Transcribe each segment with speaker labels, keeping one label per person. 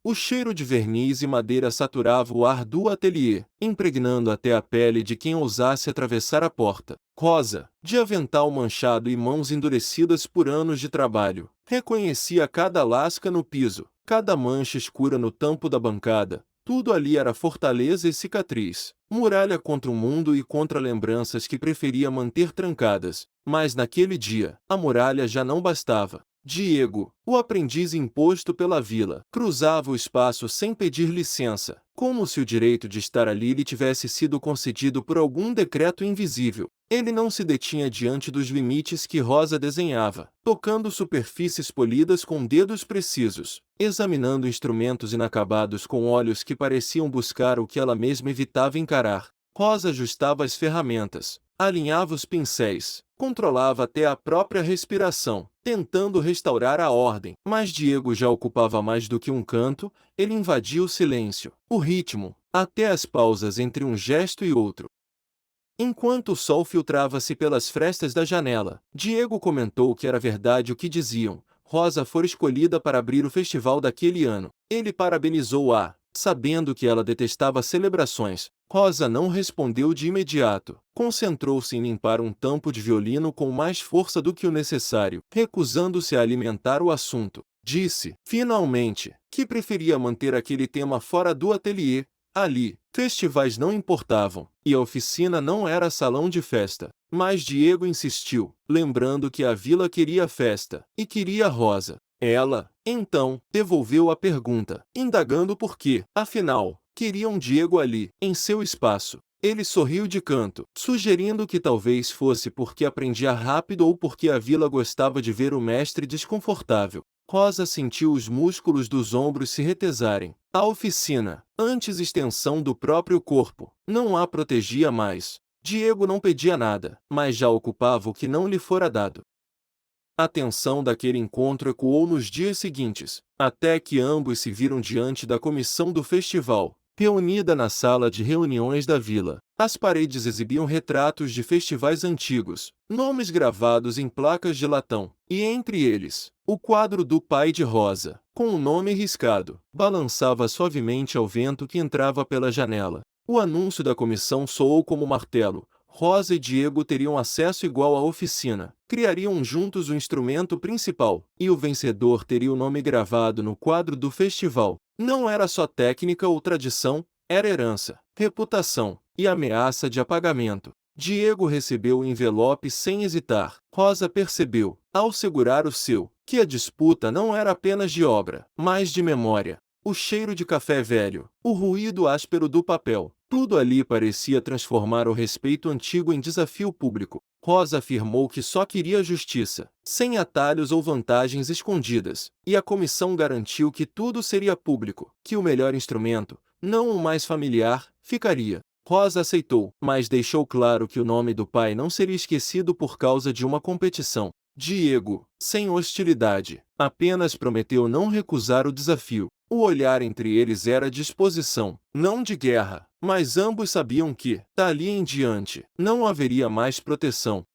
Speaker 1: O cheiro de verniz e madeira saturava o ar do ateliê, impregnando até a pele de quem ousasse atravessar a porta. Rosa, de avental manchado e mãos endurecidas por anos de trabalho, reconhecia cada lasca no piso, cada mancha escura no tampo da bancada. Tudo ali era fortaleza e cicatriz, muralha contra o mundo e contra lembranças que preferia manter trancadas. Mas naquele dia, a muralha já não bastava. Diego, o aprendiz imposto pela vila, cruzava o espaço sem pedir licença, como se o direito de estar ali lhe tivesse sido concedido por algum decreto invisível. Ele não se detinha diante dos limites que Rosa desenhava, tocando superfícies polidas com dedos precisos, examinando instrumentos inacabados com olhos que pareciam buscar o que ela mesma evitava encarar. Rosa ajustava as ferramentas, alinhava os pincéis, controlava até a própria respiração, tentando restaurar a ordem. Mas Diego já ocupava mais do que um canto, ele invadia o silêncio, o ritmo, até as pausas entre um gesto e outro. Enquanto o sol filtrava-se pelas frestas da janela, Diego comentou que era verdade o que diziam. Rosa fora escolhida para abrir o festival daquele ano. Ele parabenizou-a, sabendo que ela detestava celebrações. Rosa não respondeu de imediato. Concentrou-se em limpar um tampo de violino com mais força do que o necessário, recusando-se a alimentar o assunto. Disse, finalmente, que preferia manter aquele tema fora do ateliê. Ali, festivais não importavam, e a oficina não era salão de festa. Mas Diego insistiu, lembrando que a vila queria festa, e queria Rosa. Ela, então, devolveu a pergunta, indagando por quê, afinal, queriam Diego ali, em seu espaço. Ele sorriu de canto, sugerindo que talvez fosse porque aprendia rápido ou porque a vila gostava de ver o mestre desconfortável. Rosa sentiu os músculos dos ombros se retesarem. A oficina, antes extensão do próprio corpo, não a protegia mais. Diego não pedia nada, mas já ocupava o que não lhe fora dado. A tensão daquele encontro ecoou nos dias seguintes, até que ambos se viram diante da comissão do festival, reunida na sala de reuniões da vila. As paredes exibiam retratos de festivais antigos, nomes gravados em placas de latão, e entre eles, o quadro do pai de Rosa, com o nome riscado, balançava suavemente ao vento que entrava pela janela. O anúncio da comissão soou como martelo. Rosa e Diego teriam acesso igual à oficina, criariam juntos o instrumento principal, e o vencedor teria o nome gravado no quadro do festival. Não era só técnica ou tradição, era herança, reputação e ameaça de apagamento. Diego recebeu o envelope sem hesitar. Rosa percebeu, ao segurar o seu, que a disputa não era apenas de obra, mas de memória. O cheiro de café velho, o ruído áspero do papel, tudo ali parecia transformar o respeito antigo em desafio público. Rosa afirmou que só queria justiça, sem atalhos ou vantagens escondidas, e a comissão garantiu que tudo seria público, que o melhor instrumento, não o mais familiar, ficaria. Rosa aceitou, mas deixou claro que o nome do pai não seria esquecido por causa de uma competição. Diego, sem hostilidade, apenas prometeu não recusar o desafio. O olhar entre eles era de disposição, não de guerra, mas ambos sabiam que, dali em diante, não haveria mais proteção.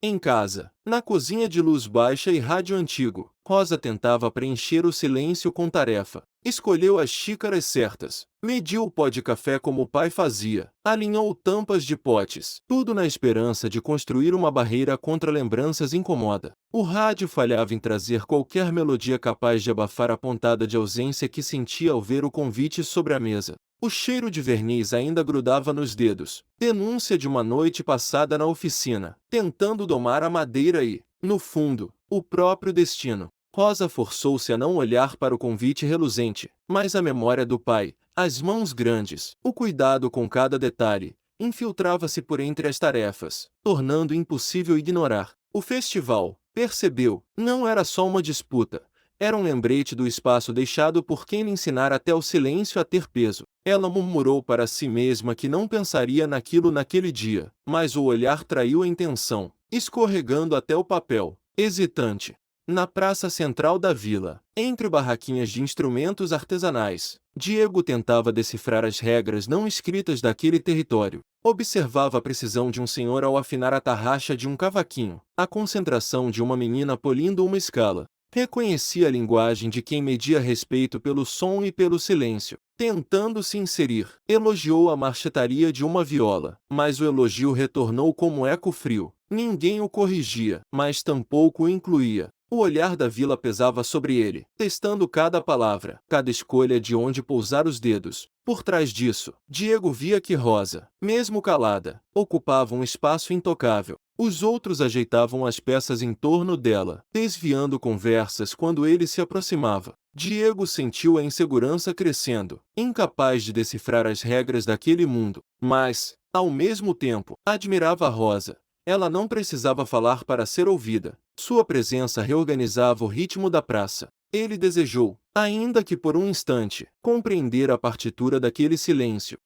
Speaker 1: Em casa, na cozinha de luz baixa e rádio antigo, Rosa tentava preencher o silêncio com tarefa. Escolheu as xícaras certas, mediu o pó de café como o pai fazia, alinhou tampas de potes, tudo na esperança de construir uma barreira contra lembranças incomoda. O rádio falhava em trazer qualquer melodia capaz de abafar a pontada de ausência que sentia ao ver o convite sobre a mesa. O cheiro de verniz ainda grudava nos dedos, denúncia de uma noite passada na oficina, tentando domar a madeira e, no fundo, o próprio destino. Rosa forçou-se a não olhar para o convite reluzente, mas a memória do pai, as mãos grandes, o cuidado com cada detalhe, infiltrava-se por entre as tarefas, tornando impossível ignorar. O festival, percebeu, não era só uma disputa, era um lembrete do espaço deixado por quem lhe ensinara até o silêncio a ter peso. Ela murmurou para si mesma que não pensaria naquilo naquele dia, mas o olhar traiu a intenção, escorregando até o papel, hesitante. Na praça central da vila, entre barraquinhas de instrumentos artesanais, Diego tentava decifrar as regras não escritas daquele território. Observava a precisão de um senhor ao afinar a tarraxa de um cavaquinho, a concentração de uma menina polindo uma escala. Reconhecia a linguagem de quem media respeito pelo som e pelo silêncio. Tentando se inserir, elogiou a marchetaria de uma viola, mas o elogio retornou como eco frio. Ninguém o corrigia, mas tampouco o incluía. O olhar da vila pesava sobre ele, testando cada palavra, cada escolha de onde pousar os dedos. Por trás disso, Diego via que Rosa, mesmo calada, ocupava um espaço intocável. Os outros ajeitavam as peças em torno dela, desviando conversas quando ele se aproximava. Diego sentiu a insegurança crescendo, incapaz de decifrar as regras daquele mundo. Mas, ao mesmo tempo, admirava Rosa. Ela não precisava falar para ser ouvida. Sua presença reorganizava o ritmo da praça. Ele desejou, ainda que por um instante, compreender a partitura daquele silêncio.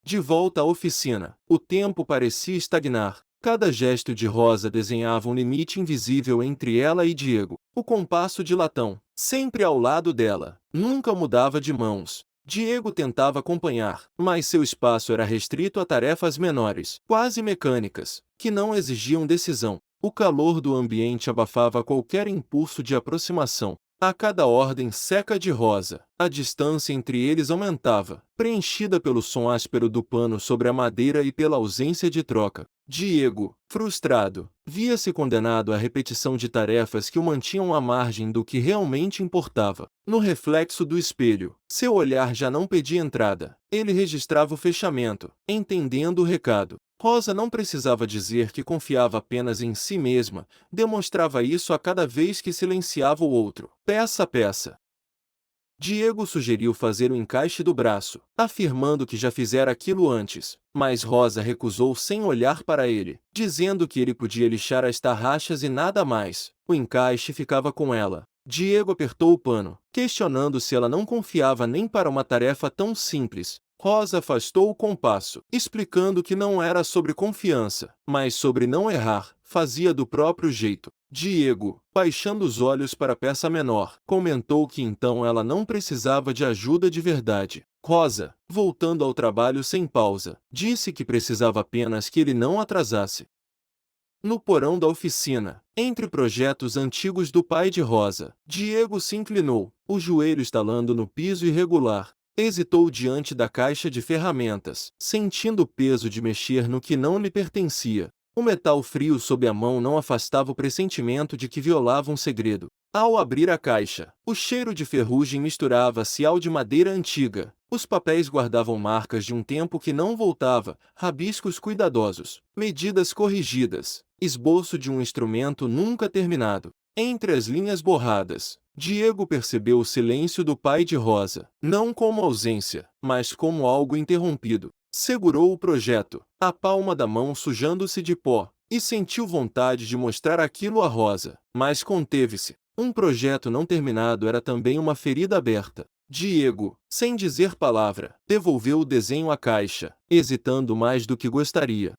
Speaker 1: De volta à oficina, o tempo parecia estagnar. Cada gesto de Rosa desenhava um limite invisível entre ela e Diego. O compasso de latão, sempre ao lado dela, nunca mudava de mãos. Diego tentava acompanhar, mas seu espaço era restrito a tarefas menores, quase mecânicas, que não exigiam decisão. O calor do ambiente abafava qualquer impulso de aproximação. A cada ordem seca de Rosa, a distância entre eles aumentava, preenchida pelo som áspero do pano sobre a madeira e pela ausência de troca. Diego, frustrado, via-se condenado à repetição de tarefas que o mantinham à margem do que realmente importava. No reflexo do espelho, seu olhar já não pedia entrada. Ele registrava o fechamento, entendendo o recado. Rosa não precisava dizer que confiava apenas em si mesma, demonstrava isso a cada vez que silenciava o outro, peça a peça. Diego sugeriu fazer o encaixe do braço, afirmando que já fizera aquilo antes, mas Rosa recusou sem olhar para ele, dizendo que ele podia lixar as tarraxas e nada mais. O encaixe ficava com ela. Diego apertou o pano, questionando se ela não confiava nem para uma tarefa tão simples. Rosa afastou o compasso, explicando que não era sobre confiança, mas sobre não errar, fazia do próprio jeito. Diego, baixando os olhos para a peça menor, comentou que então ela não precisava de ajuda de verdade. Rosa, voltando ao trabalho sem pausa, disse que precisava apenas que ele não atrasasse. No porão da oficina, entre projetos antigos do pai de Rosa, Diego se inclinou, o joelho estalando no piso irregular. Hesitou diante da caixa de ferramentas, sentindo o peso de mexer no que não lhe pertencia. O metal frio sob a mão não afastava o pressentimento de que violava um segredo. Ao abrir a caixa, o cheiro de ferrugem misturava-se ao de madeira antiga. Os papéis guardavam marcas de um tempo que não voltava, rabiscos cuidadosos, medidas corrigidas, esboço de um instrumento nunca terminado. Entre as linhas borradas, Diego percebeu o silêncio do pai de Rosa, não como ausência, mas como algo interrompido. Segurou o projeto, a palma da mão sujando-se de pó, e sentiu vontade de mostrar aquilo a Rosa, mas conteve-se. Um projeto não terminado era também uma ferida aberta. Diego, sem dizer palavra, devolveu o desenho à caixa, hesitando mais do que gostaria.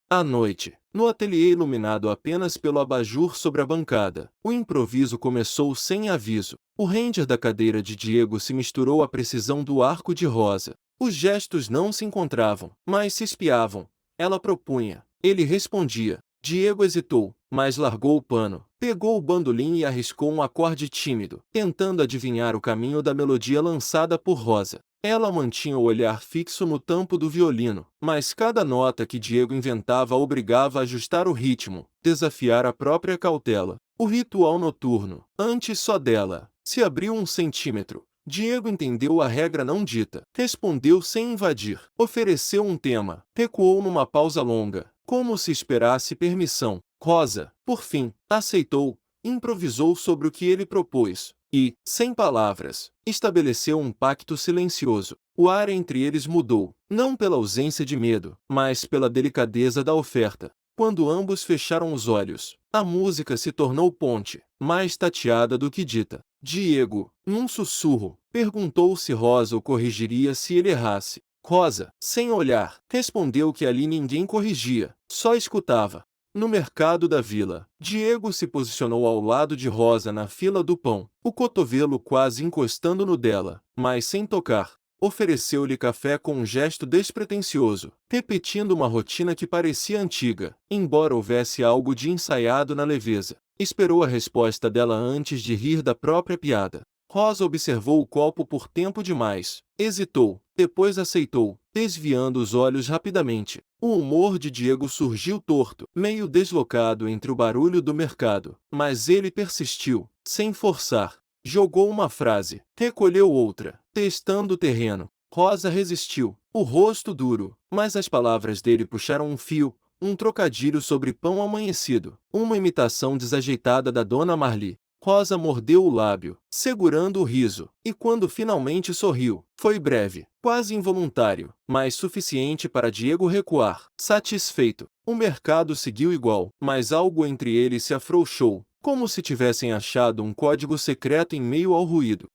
Speaker 1: À noite, no ateliê iluminado apenas pelo abajur sobre a bancada, o improviso começou sem aviso. O render da cadeira de Diego se misturou à precisão do arco de Rosa. Os gestos não se encontravam, mas se espiavam. Ela propunha, ele respondia. Diego hesitou, mas largou o pano, pegou o bandolim e arriscou um acorde tímido, tentando adivinhar o caminho da melodia lançada por Rosa. Ela mantinha o olhar fixo no tampo do violino, mas cada nota que Diego inventava a obrigava a ajustar o ritmo, desafiar a própria cautela. O ritual noturno, antes só dela, se abriu 1 centímetro. Diego entendeu a regra não dita, respondeu sem invadir, ofereceu um tema, recuou numa pausa longa, como se esperasse permissão. Rosa, por fim, aceitou, improvisou sobre o que ele propôs, e, sem palavras, estabeleceu um pacto silencioso. O ar entre eles mudou, não pela ausência de medo, mas pela delicadeza da oferta. Quando ambos fecharam os olhos, a música se tornou ponte, mais tateada do que dita. Diego, num sussurro, perguntou se Rosa o corrigiria se ele errasse. Rosa, sem olhar, respondeu que ali ninguém corrigia, só escutava. No mercado da vila, Diego se posicionou ao lado de Rosa na fila do pão, o cotovelo quase encostando no dela, mas sem tocar. Ofereceu-lhe café com um gesto despretensioso, repetindo uma rotina que parecia antiga, embora houvesse algo de ensaiado na leveza. Esperou a resposta dela antes de rir da própria piada. Rosa observou o copo por tempo demais. Hesitou, depois aceitou, desviando os olhos rapidamente. O humor de Diego surgiu torto, meio deslocado entre o barulho do mercado. Mas ele persistiu, sem forçar. Jogou uma frase, recolheu outra, testando o terreno. Rosa resistiu, o rosto duro, mas as palavras dele puxaram um fio, um trocadilho sobre pão amanhecido, uma imitação desajeitada da Dona Marli. Rosa mordeu o lábio, segurando o riso, e quando finalmente sorriu, foi breve, quase involuntário, mas suficiente para Diego recuar, satisfeito. O mercado seguiu igual, mas algo entre eles se afrouxou, como se tivessem achado um código secreto em meio ao ruído.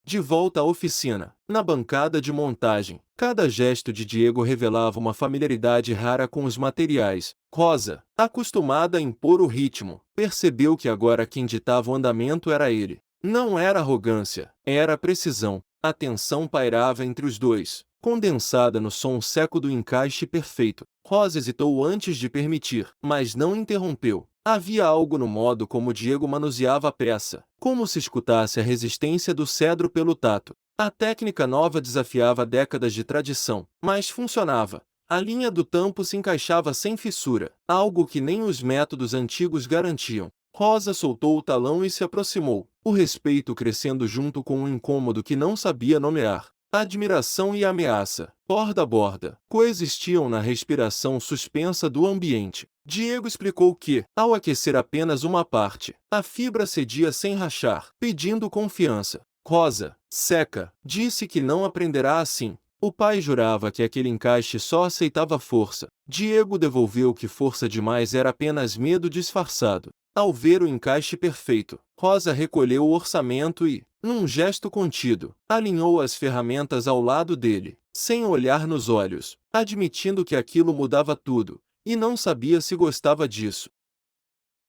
Speaker 1: De volta à oficina, na bancada de montagem, cada gesto de Diego revelava uma familiaridade rara com os materiais. Rosa, acostumada a impor o ritmo, percebeu que agora quem ditava o andamento era ele. Não era arrogância, era precisão. A tensão pairava entre os dois, condensada no som seco do encaixe perfeito. Rosa hesitou antes de permitir, mas não interrompeu. Havia algo no modo como Diego manuseava a peça, como se escutasse a resistência do cedro pelo tato. A técnica nova desafiava décadas de tradição, mas funcionava. A linha do tampo se encaixava sem fissura, algo que nem os métodos antigos garantiam. Rosa soltou o talão e se aproximou, o respeito crescendo junto com um incômodo que não sabia nomear. A admiração e a ameaça, borda a borda, coexistiam na respiração suspensa do ambiente. Diego explicou que, ao aquecer apenas uma parte, a fibra cedia sem rachar, pedindo confiança. Rosa, seca, disse que não aprenderá assim. O pai jurava que aquele encaixe só aceitava força. Diego devolveu que força demais era apenas medo disfarçado. Ao ver o encaixe perfeito, Rosa recolheu o orçamento e, num gesto contido, alinhou as ferramentas ao lado dele, sem olhar nos olhos, admitindo que aquilo mudava tudo, e não sabia se gostava disso.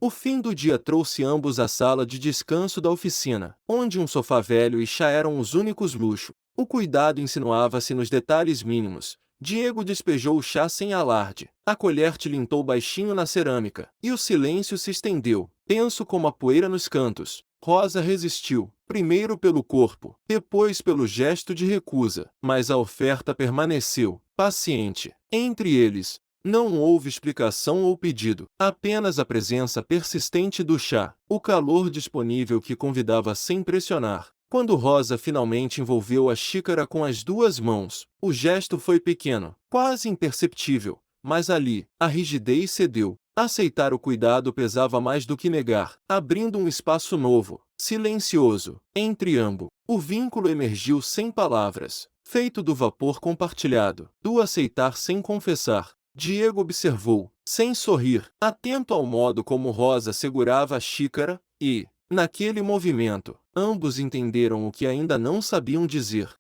Speaker 1: O fim do dia trouxe ambos à sala de descanso da oficina, onde um sofá velho e chá eram os únicos luxos. O cuidado insinuava-se nos detalhes mínimos. Diego despejou o chá sem alarde, a colher tilintou baixinho na cerâmica, e o silêncio se estendeu, tenso como a poeira nos cantos. Rosa resistiu, primeiro pelo corpo, depois pelo gesto de recusa, mas a oferta permaneceu, paciente. Entre eles, não houve explicação ou pedido, apenas a presença persistente do chá, o calor disponível que convidava sem pressionar. Quando Rosa finalmente envolveu a xícara com as duas mãos, o gesto foi pequeno, quase imperceptível, mas ali, a rigidez cedeu. Aceitar o cuidado pesava mais do que negar, abrindo um espaço novo, silencioso, entre ambos. O vínculo emergiu sem palavras, feito do vapor compartilhado, do aceitar sem confessar. Diego observou, sem sorrir, atento ao modo como Rosa segurava a xícara, e, naquele movimento, ambos entenderam o que ainda não sabiam dizer.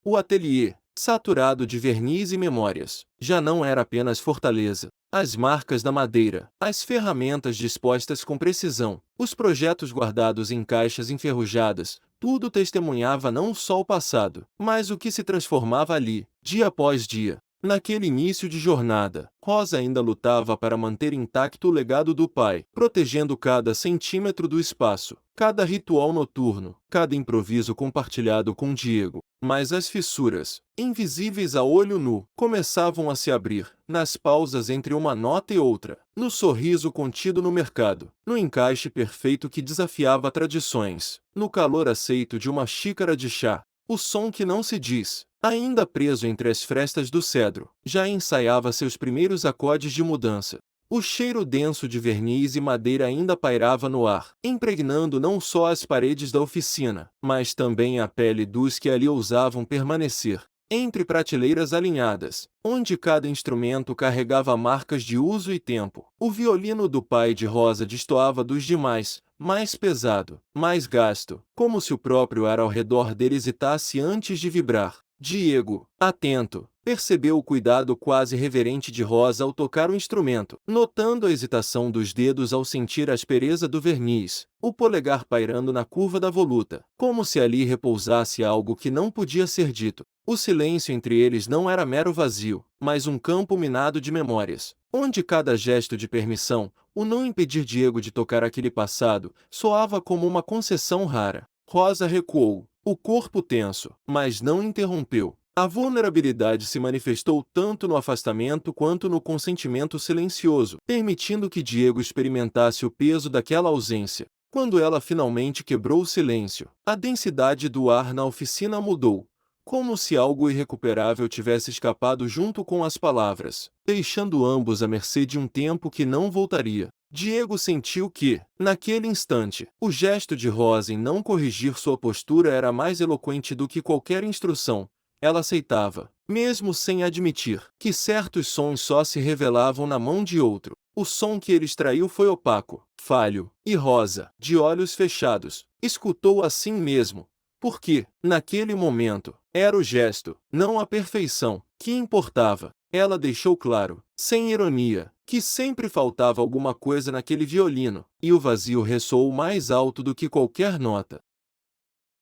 Speaker 1: O ateliê, saturado de verniz e memórias, já não era apenas fortaleza. As marcas da madeira, as ferramentas dispostas com precisão, os projetos guardados em caixas enferrujadas, tudo testemunhava não só o passado, mas o que se transformava ali, dia após dia. Naquele início de jornada, Rosa ainda lutava para manter intacto o legado do pai, protegendo cada centímetro do espaço, cada ritual noturno, cada improviso compartilhado com Diego. Mas as fissuras, invisíveis a olho nu, começavam a se abrir, nas pausas entre uma nota e outra, no sorriso contido no mercado, no encaixe perfeito que desafiava tradições, no calor aceito de uma xícara de chá. O som que não se diz, ainda preso entre as frestas do cedro, já ensaiava seus primeiros acordes de mudança. O cheiro denso de verniz e madeira ainda pairava no ar, impregnando não só as paredes da oficina, mas também a pele dos que ali ousavam permanecer. Entre prateleiras alinhadas, onde cada instrumento carregava marcas de uso e tempo, o violino do pai de Rosa destoava dos demais, mais pesado, mais gasto, como se o próprio ar ao redor dele hesitasse antes de vibrar. Diego, atento, percebeu o cuidado quase reverente de Rosa ao tocar o instrumento, notando a hesitação dos dedos ao sentir a aspereza do verniz, o polegar pairando na curva da voluta, como se ali repousasse algo que não podia ser dito. O silêncio entre eles não era mero vazio, mas um campo minado de memórias, onde cada gesto de permissão, o não impedir Diego de tocar aquele passado, soava como uma concessão rara. Rosa recuou, o corpo tenso, mas não interrompeu. A vulnerabilidade se manifestou tanto no afastamento quanto no consentimento silencioso, permitindo que Diego experimentasse o peso daquela ausência. Quando ela finalmente quebrou o silêncio, a densidade do ar na oficina mudou, como se algo irrecuperável tivesse escapado junto com as palavras, deixando ambos à mercê de um tempo que não voltaria. Diego sentiu que, naquele instante, o gesto de Rosa em não corrigir sua postura era mais eloquente do que qualquer instrução. Ela aceitava, mesmo sem admitir, que certos sons só se revelavam na mão de outro. O som que ele extraiu foi opaco, falho, e Rosa, de olhos fechados, escutou assim mesmo. Porque, naquele momento, era o gesto, não a perfeição, que importava. Ela deixou claro, sem ironia, que sempre faltava alguma coisa naquele violino, e o vazio ressoou mais alto do que qualquer nota.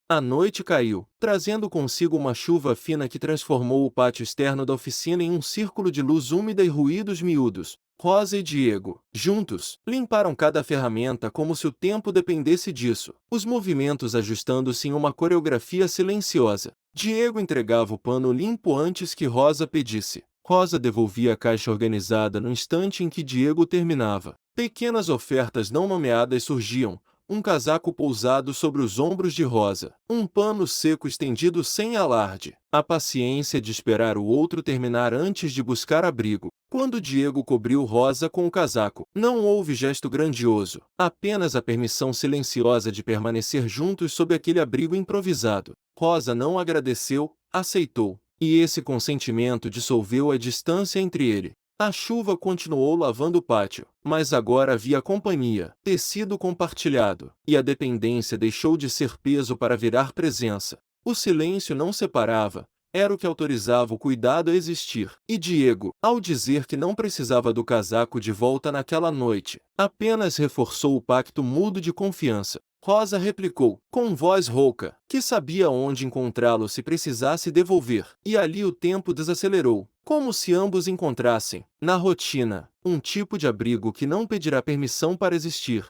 Speaker 1: A noite caiu, trazendo consigo uma chuva fina que transformou o pátio externo da oficina em um círculo de luz úmida e ruídos miúdos. Rosa e Diego, juntos, limparam cada ferramenta como se o tempo dependesse disso, os movimentos ajustando-se em uma coreografia silenciosa. Diego entregava o pano limpo antes que Rosa pedisse. Rosa devolvia a caixa organizada no instante em que Diego terminava. Pequenas ofertas não nomeadas surgiam, um casaco pousado sobre os ombros de Rosa, um pano seco estendido sem alarde, a paciência de esperar o outro terminar antes de buscar abrigo. Quando Diego cobriu Rosa com o casaco, não houve gesto grandioso, apenas a permissão silenciosa de permanecer juntos sob aquele abrigo improvisado. Rosa não agradeceu, aceitou, e esse consentimento dissolveu a distância entre ele. A chuva continuou lavando o pátio, mas agora havia companhia, tecido compartilhado, e a dependência deixou de ser peso para virar presença. O silêncio não separava, era o que autorizava o cuidado a existir. E Diego, ao dizer que não precisava do casaco de volta naquela noite, apenas reforçou o pacto mudo de confiança. Rosa replicou, com voz rouca, que sabia onde encontrá-lo se precisasse devolver, e ali o tempo desacelerou, como se ambos encontrassem, na rotina, um tipo de abrigo que não pedirá permissão para existir.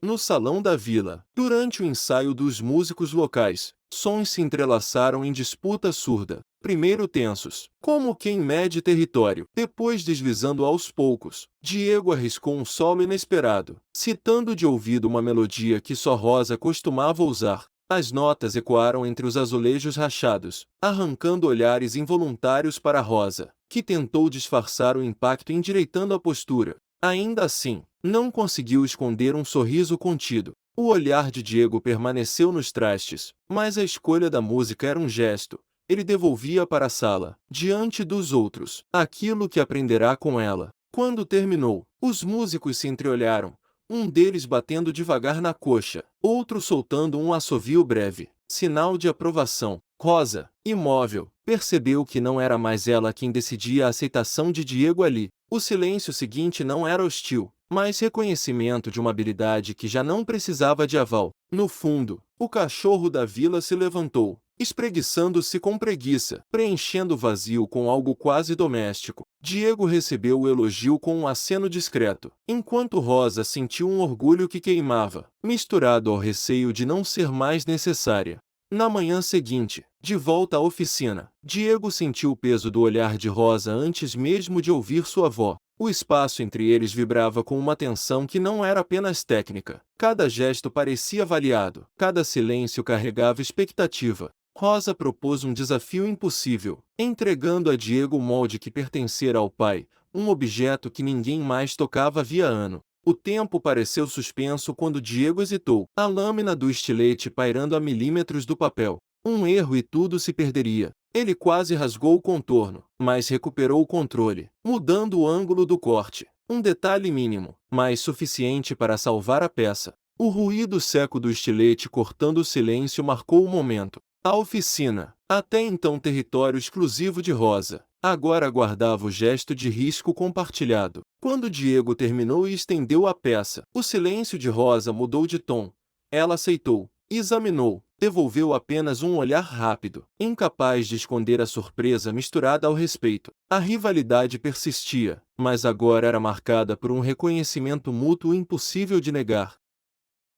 Speaker 1: No salão da vila, durante o ensaio dos músicos locais, sons se entrelaçaram em disputa surda, primeiro tensos, como quem mede território, depois deslizando aos poucos. Diego arriscou um solo inesperado, citando de ouvido uma melodia que só Rosa costumava usar. As notas ecoaram entre os azulejos rachados, arrancando olhares involuntários para Rosa, que tentou disfarçar o impacto endireitando a postura. Ainda assim, não conseguiu esconder um sorriso contido. O olhar de Diego permaneceu nos trastes, mas a escolha da música era um gesto. Ele devolvia para a sala, diante dos outros, aquilo que aprenderá com ela. Quando terminou, os músicos se entreolharam, um deles batendo devagar na coxa, outro soltando um assovio breve, sinal de aprovação. Rosa, imóvel, percebeu que não era mais ela quem decidia a aceitação de Diego ali. O silêncio seguinte não era hostil, mas reconhecimento de uma habilidade que já não precisava de aval. No fundo, o cachorro da vila se levantou, espreguiçando-se com preguiça, preenchendo o vazio com algo quase doméstico. Diego recebeu o elogio com um aceno discreto, enquanto Rosa sentiu um orgulho que queimava, misturado ao receio de não ser mais necessária. Na manhã seguinte, de volta à oficina, Diego sentiu o peso do olhar de Rosa antes mesmo de ouvir sua avó. O espaço entre eles vibrava com uma tensão que não era apenas técnica. Cada gesto parecia avaliado, cada silêncio carregava expectativa. Rosa propôs um desafio impossível, entregando a Diego o molde que pertencera ao pai, um objeto que ninguém mais tocava havia ano. O tempo pareceu suspenso quando Diego hesitou, a lâmina do estilete pairando a milímetros do papel. Um erro e tudo se perderia. Ele quase rasgou o contorno, mas recuperou o controle, mudando o ângulo do corte. Um detalhe mínimo, mas suficiente para salvar a peça. O ruído seco do estilete cortando o silêncio marcou o momento. A oficina, Até então território exclusivo de Rosa, agora aguardava o gesto de risco compartilhado. Quando Diego terminou e estendeu a peça, o silêncio de Rosa mudou de tom. Ela aceitou, examinou, devolveu apenas um olhar rápido, incapaz de esconder a surpresa misturada ao respeito. A rivalidade persistia, mas agora era marcada por um reconhecimento mútuo impossível de negar.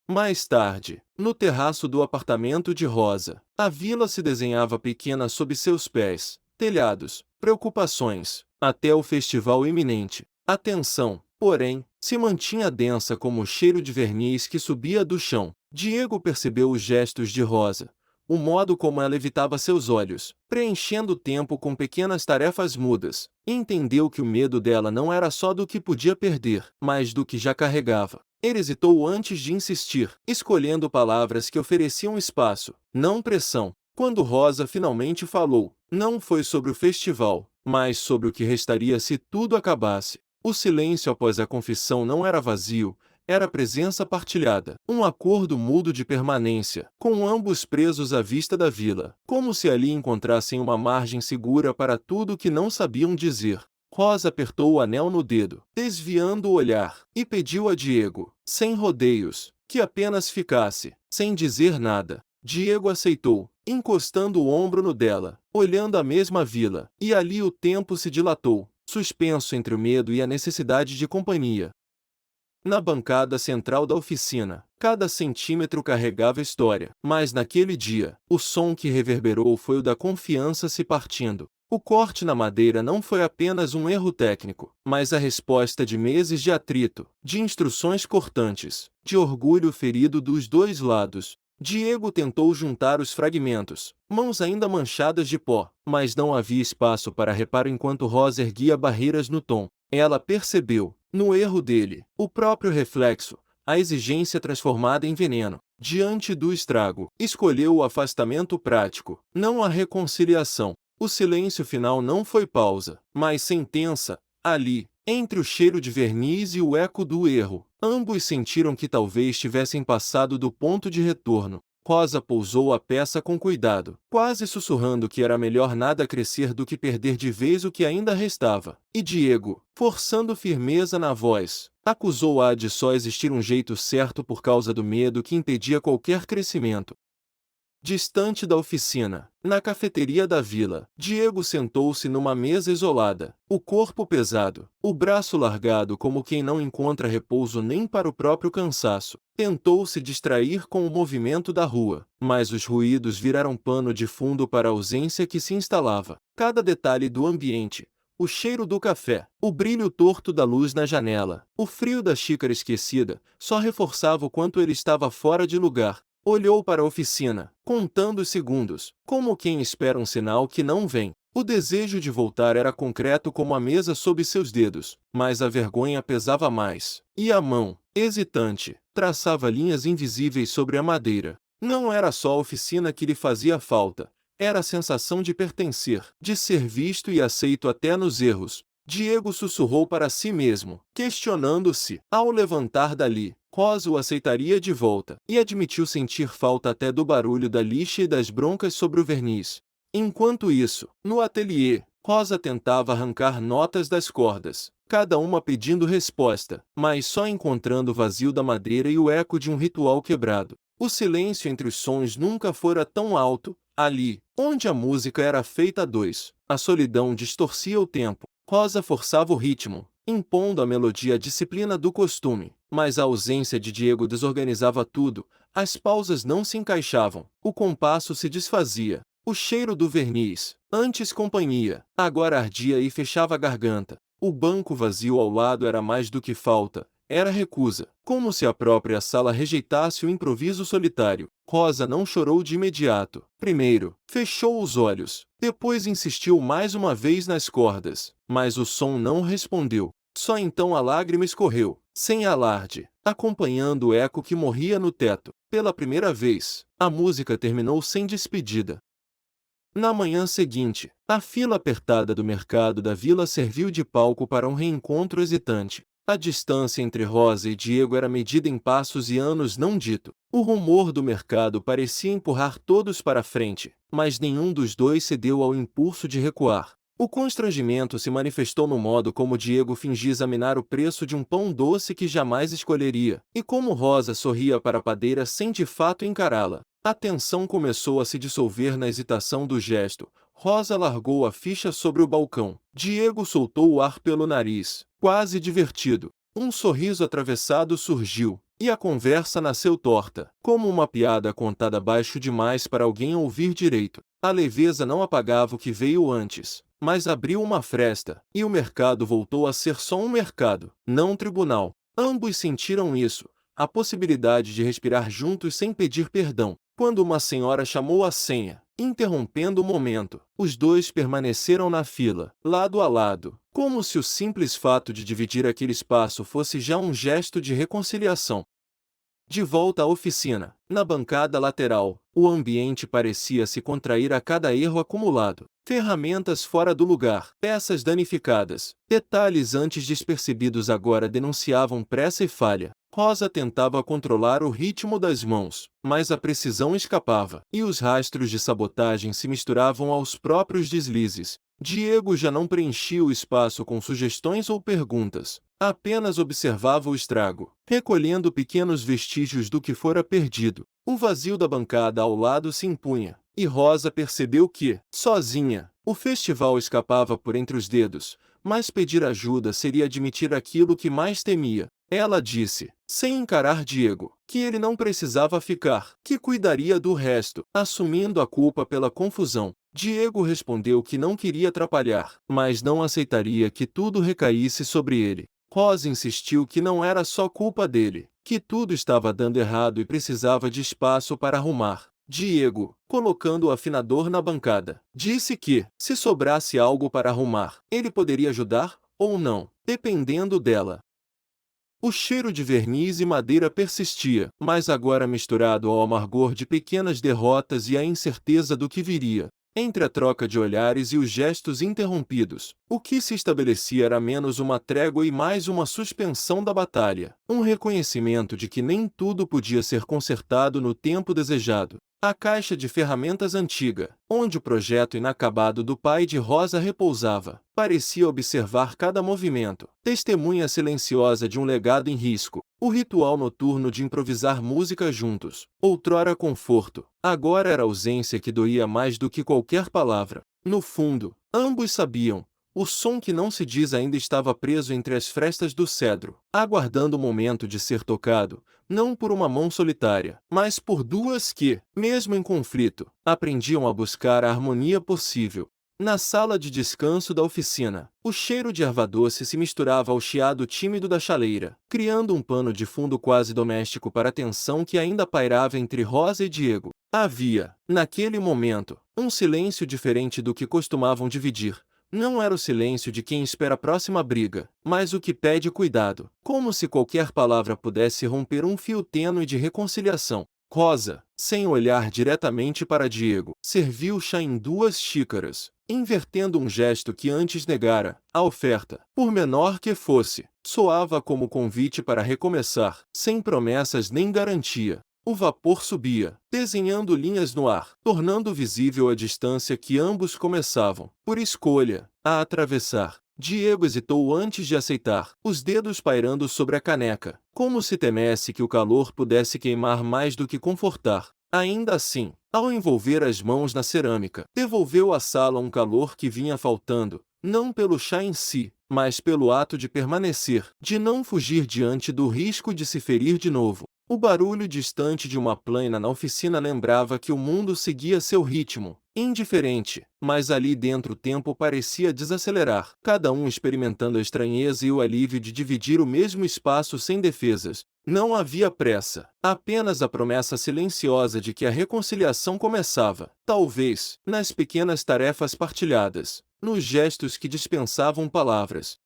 Speaker 1: Mais tarde, no terraço do apartamento de Rosa, a vila se desenhava pequena sob seus pés, telhados, preocupações, até o festival iminente. A tensão, porém, se mantinha densa como o cheiro de verniz que subia do chão. Diego percebeu os gestos de Rosa, o modo como ela evitava seus olhos, preenchendo o tempo com pequenas tarefas mudas, e entendeu que o medo dela não era só do que podia perder, mas do que já carregava. Ele hesitou antes de insistir, escolhendo palavras que ofereciam espaço, não pressão. Quando Rosa finalmente falou, não foi sobre o festival, mas sobre o que restaria se tudo acabasse. O silêncio após a confissão não era vazio, era presença partilhada, um acordo mudo de permanência, com ambos presos à vista da vila, como se ali encontrassem uma margem segura para tudo o que não sabiam dizer. Rosa apertou o anel no dedo, desviando o olhar, e pediu a Diego, sem rodeios, que apenas ficasse, sem dizer nada. Diego aceitou, encostando o ombro no dela, olhando a mesma vila, e ali o tempo se dilatou, suspenso entre o medo e a necessidade de companhia. Na bancada central da oficina, cada centímetro carregava história, mas naquele dia, o som que reverberou foi o da confiança se partindo. O corte na madeira não foi apenas um erro técnico, mas a resposta de meses de atrito, de instruções cortantes, de orgulho ferido dos dois lados. Diego tentou juntar os fragmentos, mãos ainda manchadas de pó, mas não havia espaço para reparo enquanto Rosa erguia barreiras no tom. Ela percebeu, no erro dele, o próprio reflexo, a exigência transformada em veneno. Diante do estrago, escolheu o afastamento prático, não a reconciliação. O silêncio final não foi pausa, mas sentença. Ali, entre o cheiro de verniz e o eco do erro, ambos sentiram que talvez tivessem passado do ponto de retorno. Rosa pousou a peça com cuidado, quase sussurrando que era melhor nada crescer do que perder de vez o que ainda restava. E Diego, forçando firmeza na voz, acusou-a de só existir um jeito certo por causa do medo que impedia qualquer crescimento. Distante da oficina, na cafeteria da vila, Diego sentou-se numa mesa isolada, o corpo pesado, o braço largado como quem não encontra repouso nem para o próprio cansaço. Tentou se distrair com o movimento da rua, mas os ruídos viraram pano de fundo para a ausência que se instalava. Cada detalhe do ambiente, o cheiro do café, o brilho torto da luz na janela, o frio da xícara esquecida, só reforçava o quanto ele estava fora de lugar. Olhou para a oficina, contando os segundos, como quem espera um sinal que não vem. O desejo de voltar era concreto como a mesa sob seus dedos, mas a vergonha pesava mais. E a mão, hesitante, traçava linhas invisíveis sobre a madeira. Não era só a oficina que lhe fazia falta. Era a sensação de pertencer, de ser visto e aceito até nos erros. Diego sussurrou para si mesmo, questionando-se, ao levantar dali, Rosa o aceitaria de volta, e admitiu sentir falta até do barulho da lixa e das broncas sobre o verniz. Enquanto isso, no ateliê, Rosa tentava arrancar notas das cordas, cada uma pedindo resposta, mas só encontrando o vazio da madeira e o eco de um ritual quebrado. O silêncio entre os sons nunca fora tão alto. Ali, onde a música era feita a dois, a solidão distorcia o tempo. Rosa forçava o ritmo, impondo à melodia a disciplina do costume, mas a ausência de Diego desorganizava tudo. As pausas não se encaixavam, o compasso se desfazia. O cheiro do verniz, antes companhia, agora ardia e fechava a garganta. O banco vazio ao lado era mais do que falta, era recusa, como se a própria sala rejeitasse o improviso solitário. Rosa não chorou de imediato. Primeiro, fechou os olhos, depois insistiu mais uma vez nas cordas, mas o som não respondeu. Só então a lágrima escorreu, sem alarde, acompanhando o eco que morria no teto. Pela primeira vez, a música terminou sem despedida. Na manhã seguinte, a fila apertada do mercado da vila serviu de palco para um reencontro hesitante. A distância entre Rosa e Diego era medida em passos e anos não dito. O rumor do mercado parecia empurrar todos para frente, mas nenhum dos dois cedeu ao impulso de recuar. O constrangimento se manifestou no modo como Diego fingia examinar o preço de um pão doce que jamais escolheria, e como Rosa sorria para a padeira sem de fato encará-la. A tensão começou a se dissolver na hesitação do gesto. Rosa largou a ficha sobre o balcão. Diego soltou o ar pelo nariz, quase divertido. Um sorriso atravessado surgiu, e a conversa nasceu torta, como uma piada contada baixo demais para alguém ouvir direito. A leveza não apagava o que veio antes, mas abriu uma fresta, e o mercado voltou a ser só um mercado, não um tribunal. Ambos sentiram isso, a possibilidade de respirar juntos sem pedir perdão. Quando uma senhora chamou a senha, interrompendo o momento, os dois permaneceram na fila, lado a lado, como se o simples fato de dividir aquele espaço fosse já um gesto de reconciliação. De volta à oficina, na bancada lateral, o ambiente parecia se contrair a cada erro acumulado. Ferramentas fora do lugar, peças danificadas, detalhes antes despercebidos agora denunciavam pressa e falha. Rosa tentava controlar o ritmo das mãos, mas a precisão escapava, e os rastros de sabotagem se misturavam aos próprios deslizes. Diego já não preenchia o espaço com sugestões ou perguntas, apenas observava o estrago, recolhendo pequenos vestígios do que fora perdido. O vazio da bancada ao lado se impunha, e Rosa percebeu que, sozinha, o festival escapava por entre os dedos, mas pedir ajuda seria admitir aquilo que mais temia. Ela disse, sem encarar Diego, que ele não precisava ficar, que cuidaria do resto, assumindo a culpa pela confusão. Diego respondeu que não queria atrapalhar, mas não aceitaria que tudo recaísse sobre ele. Rosa insistiu que não era só culpa dele, que tudo estava dando errado e precisava de espaço para arrumar. Diego, colocando o afinador na bancada, disse que, se sobrasse algo para arrumar, ele poderia ajudar, ou não, dependendo dela. O cheiro de verniz e madeira persistia, mas agora misturado ao amargor de pequenas derrotas e a incerteza do que viria. Entre a troca de olhares e os gestos interrompidos, o que se estabelecia era menos uma trégua e mais uma suspensão da batalha, um reconhecimento de que nem tudo podia ser consertado no tempo desejado. A caixa de ferramentas antiga, onde o projeto inacabado do pai de Rosa repousava, parecia observar cada movimento, testemunha silenciosa de um legado em risco. O ritual noturno de improvisar música juntos, outrora conforto, agora era ausência que doía mais do que qualquer palavra. No fundo, ambos sabiam, o som que não se diz ainda estava preso entre as frestas do cedro, aguardando o momento de ser tocado, não por uma mão solitária, mas por duas que, mesmo em conflito, aprendiam a buscar a harmonia possível. Na sala de descanso da oficina, o cheiro de erva doce se misturava ao chiado tímido da chaleira, criando um pano de fundo quase doméstico para a tensão que ainda pairava entre Rosa e Diego. Havia, naquele momento, um silêncio diferente do que costumavam dividir. Não era o silêncio de quem espera a próxima briga, mas o que pede cuidado, como se qualquer palavra pudesse romper um fio tênue de reconciliação. Rosa, sem olhar diretamente para Diego, serviu chá em 2 xícaras, invertendo um gesto que antes negara. A oferta, por menor que fosse, soava como convite para recomeçar, sem promessas nem garantia. O vapor subia, desenhando linhas no ar, tornando visível a distância que ambos começavam, por escolha, a atravessar. Diego hesitou antes de aceitar, os dedos pairando sobre a caneca, como se temesse que o calor pudesse queimar mais do que confortar. Ainda assim, ao envolver as mãos na cerâmica, devolveu à sala um calor que vinha faltando, não pelo chá em si, mas pelo ato de permanecer, de não fugir diante do risco de se ferir de novo. O barulho distante de uma plana na oficina lembrava que o mundo seguia seu ritmo, indiferente, mas ali dentro o tempo parecia desacelerar, cada um experimentando a estranheza e o alívio de dividir o mesmo espaço sem defesas. Não havia pressa, apenas a promessa silenciosa de que a reconciliação começava, talvez, nas pequenas tarefas partilhadas, nos gestos que dispensavam palavras.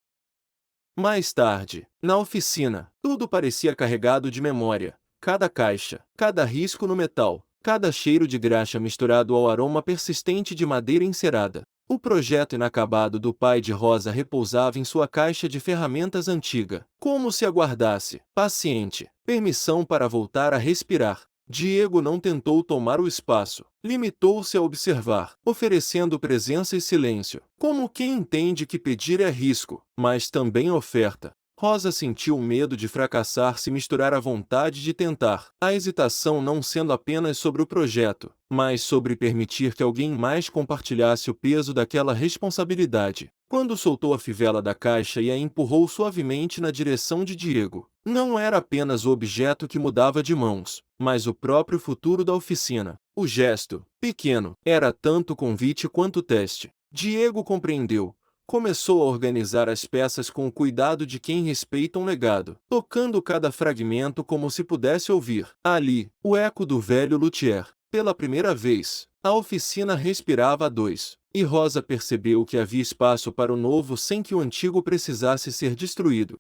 Speaker 1: Mais tarde, na oficina, tudo parecia carregado de memória. Cada caixa, cada risco no metal, cada cheiro de graxa misturado ao aroma persistente de madeira encerada. O projeto inacabado do pai de Rosa repousava em sua caixa de ferramentas antiga, como se aguardasse, paciente, permissão para voltar a respirar. Diego não tentou tomar o espaço, limitou-se a observar, oferecendo presença e silêncio, como quem entende que pedir é risco, mas também oferta. Rosa sentiu medo de fracassar se misturar à vontade de tentar, a hesitação não sendo apenas sobre o projeto, mas sobre permitir que alguém mais compartilhasse o peso daquela responsabilidade. Quando soltou a fivela da caixa e a empurrou suavemente na direção de Diego, não era apenas o objeto que mudava de mãos, mas o próprio futuro da oficina. O gesto, pequeno, era tanto convite quanto teste. Diego compreendeu. Começou a organizar as peças com o cuidado de quem respeita um legado, tocando cada fragmento como se pudesse ouvir, ali, o eco do velho luthier. Pela primeira vez, a oficina respirava a dois, e Rosa percebeu que havia espaço para o novo sem que o antigo precisasse ser destruído.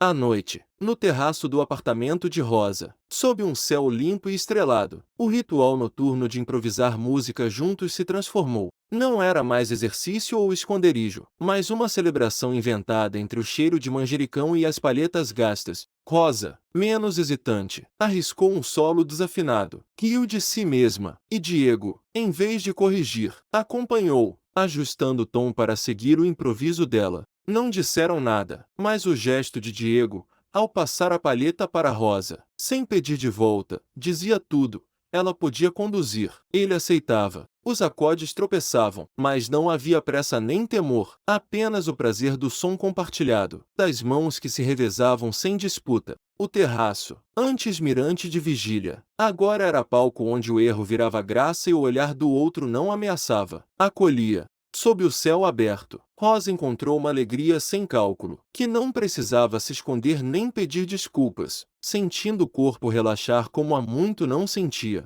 Speaker 1: À noite, no terraço do apartamento de Rosa, sob um céu limpo e estrelado, o ritual noturno de improvisar música juntos se transformou. Não era mais exercício ou esconderijo, mas uma celebração inventada entre o cheiro de manjericão e as palhetas gastas. Rosa, menos hesitante, arriscou um solo desafinado, riu de si mesma, e Diego, em vez de corrigir, acompanhou, ajustando o tom para seguir o improviso dela. Não disseram nada, mas o gesto de Diego, ao passar a palheta para Rosa, sem pedir de volta, dizia tudo. Ela podia conduzir, ele aceitava. Os acordes tropeçavam, mas não havia pressa nem temor, apenas o prazer do som compartilhado, das mãos que se revezavam sem disputa. O terraço, antes mirante de vigília, agora era palco onde o erro virava graça e o olhar do outro não ameaçava, acolhia. Sob o céu aberto, Rosa encontrou uma alegria sem cálculo, que não precisava se esconder nem pedir desculpas, sentindo o corpo relaxar como há muito não sentia.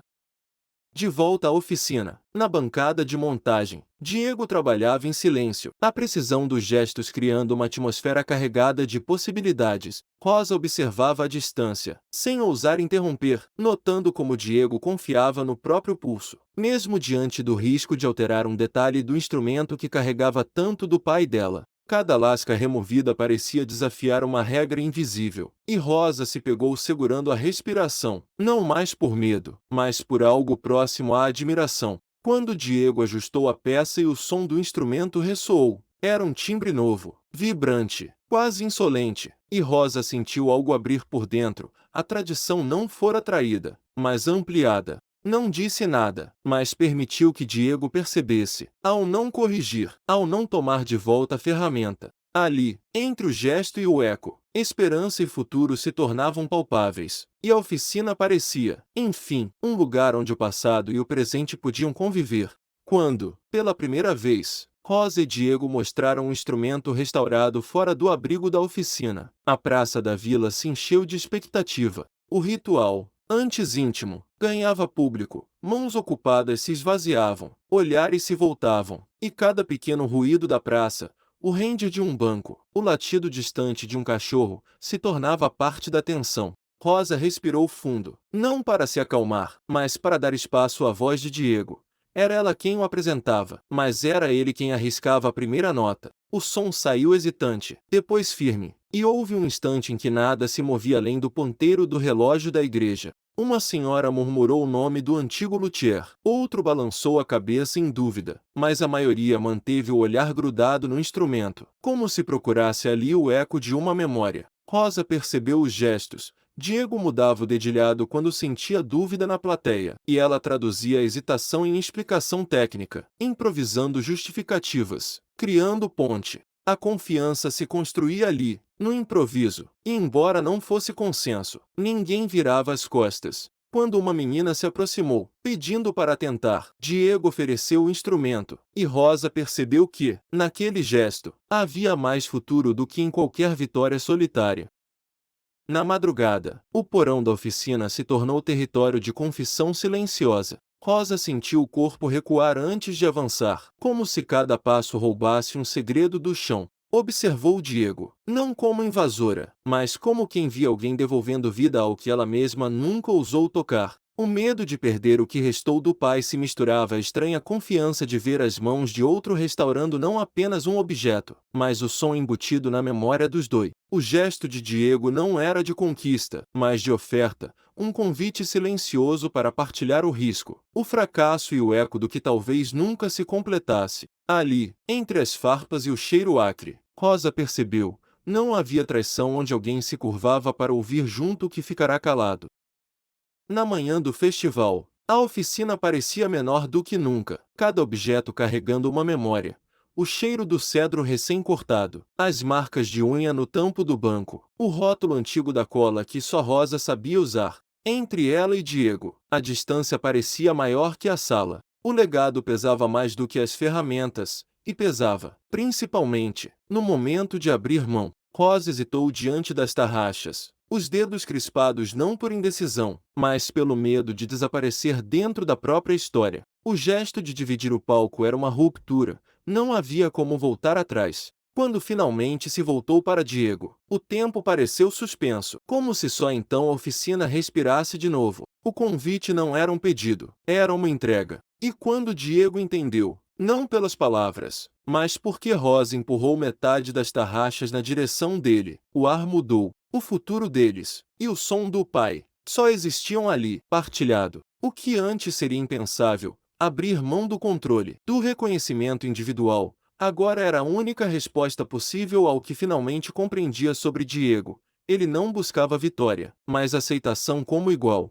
Speaker 1: De volta à oficina, na bancada de montagem, Diego trabalhava em silêncio, a precisão dos gestos criando uma atmosfera carregada de possibilidades. Rosa observava à distância, sem ousar interromper, notando como Diego confiava no próprio pulso, mesmo diante do risco de alterar um detalhe do instrumento que carregava tanto do pai dela. Cada lasca removida parecia desafiar uma regra invisível, e Rosa se pegou segurando a respiração, não mais por medo, mas por algo próximo à admiração. Quando Diego ajustou a peça e o som do instrumento ressoou, era um timbre novo, vibrante, quase insolente, e Rosa sentiu algo abrir por dentro. A tradição não fora traída, mas ampliada. Não disse nada, mas permitiu que Diego percebesse, ao não corrigir, ao não tomar de volta a ferramenta. Ali, entre o gesto e o eco, esperança e futuro se tornavam palpáveis, e a oficina parecia, enfim, um lugar onde o passado e o presente podiam conviver. Quando, pela primeira vez, Rosa e Diego mostraram um instrumento restaurado fora do abrigo da oficina, a praça da vila se encheu de expectativa. O ritual, antes íntimo, ganhava público, mãos ocupadas se esvaziavam, olhares se voltavam, e cada pequeno ruído da praça, o rende de um banco, o latido distante de um cachorro, se tornava parte da tensão. Rosa respirou fundo, não para se acalmar, mas para dar espaço à voz de Diego. Era ela quem o apresentava, mas era ele quem arriscava a primeira nota. O som saiu hesitante, depois firme, e houve um instante em que nada se movia além do ponteiro do relógio da igreja. Uma senhora murmurou o nome do antigo luthier, outro balançou a cabeça em dúvida, mas a maioria manteve o olhar grudado no instrumento, como se procurasse ali o eco de uma memória. Rosa percebeu os gestos. Diego mudava o dedilhado quando sentia dúvida na plateia, e ela traduzia a hesitação em explicação técnica, improvisando justificativas, criando ponte. A confiança se construía ali, no improviso, e embora não fosse consenso, ninguém virava as costas. Quando uma menina se aproximou, pedindo para tentar, Diego ofereceu o instrumento, e Rosa percebeu que, naquele gesto, havia mais futuro do que em qualquer vitória solitária. Na madrugada, o porão da oficina se tornou território de confissão silenciosa. Rosa sentiu o corpo recuar antes de avançar, como se cada passo roubasse um segredo do chão. Observou Diego, não como invasora, mas como quem via alguém devolvendo vida ao que ela mesma nunca ousou tocar. O medo de perder o que restou do pai se misturava à estranha confiança de ver as mãos de outro restaurando não apenas um objeto, mas o som embutido na memória dos dois. O gesto de Diego não era de conquista, mas de oferta, um convite silencioso para partilhar o risco, o fracasso e o eco do que talvez nunca se completasse. Ali, entre as farpas e o cheiro acre, Rosa percebeu, não havia traição onde alguém se curvava para ouvir junto o que ficará calado. Na manhã do festival, a oficina parecia menor do que nunca, cada objeto carregando uma memória. O cheiro do cedro recém-cortado, as marcas de unha no tampo do banco, o rótulo antigo da cola que só Rosa sabia usar. Entre ela e Diego, a distância parecia maior que a sala. O legado pesava mais do que as ferramentas, e pesava, principalmente, no momento de abrir mão. Rosa hesitou diante das tarraxas, os dedos crispados não por indecisão, mas pelo medo de desaparecer dentro da própria história. O gesto de dividir o palco era uma ruptura, não havia como voltar atrás. Quando finalmente se voltou para Diego, o tempo pareceu suspenso, como se só então a oficina respirasse de novo. O convite não era um pedido, era uma entrega. E quando Diego entendeu, não pelas palavras, mas porque Rosa empurrou metade das tarraxas na direção dele, o ar mudou. O futuro deles, e o som do pai, só existiam ali, partilhado. O que antes seria impensável, abrir mão do controle, do reconhecimento individual, agora era a única resposta possível ao que finalmente compreendia sobre Diego. Ele não buscava vitória, mas aceitação como igual.